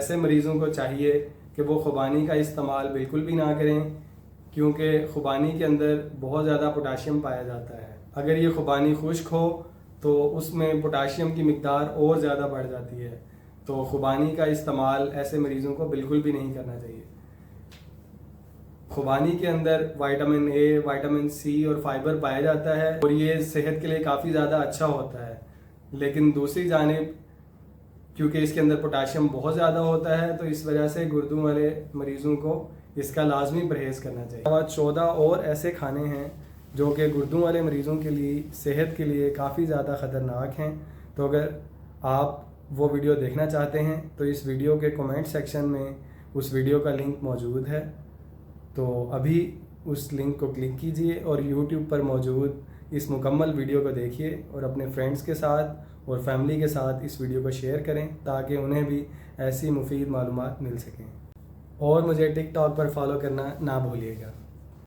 ایسے مریضوں کو چاہیے کہ وہ خوبانی کا استعمال بالکل بھی نہ کریں، کیونکہ خوبانی کے اندر بہت زیادہ پوٹاشیم پایا جاتا ہے۔ اگر یہ خوبانی خشک ہو تو اس میں پوٹاشیم کی مقدار اور زیادہ بڑھ جاتی ہے، تو خوبانی کا استعمال ایسے مریضوں کو بالکل بھی نہیں کرنا چاہیے۔ خوبانی کے اندر وائٹامن اے، وائٹامن سی اور فائبر پایا جاتا ہے اور یہ صحت کے لیے کافی زیادہ اچھا ہوتا ہے، لیکن دوسری جانب کیونکہ اس کے اندر پوٹاشیم بہت زیادہ ہوتا ہے تو اس وجہ سے گردوں والے مریضوں کو اس کا لازمی پرہیز کرنا چاہیے۔ 14 اور ایسے کھانے ہیں جو کہ گردوں والے مریضوں کے لیے صحت کے لیے کافی زیادہ خطرناک ہیں، تو اگر آپ وہ ویڈیو دیکھنا چاہتے ہیں تو اس ویڈیو کے کمنٹ سیکشن میں اس ویڈیو کا لنک موجود ہے، تو ابھی اس لنک کو کلک کیجئے اور یوٹیوب پر موجود اس مکمل ویڈیو کو دیکھیے اور اپنے فرینڈز کے ساتھ اور فیملی کے ساتھ اس ویڈیو کو شیئر کریں تاکہ انہیں بھی ایسی مفید معلومات مل سکیں، اور مجھے ٹک ٹاک پر فالو کرنا نہ بھولیے گا۔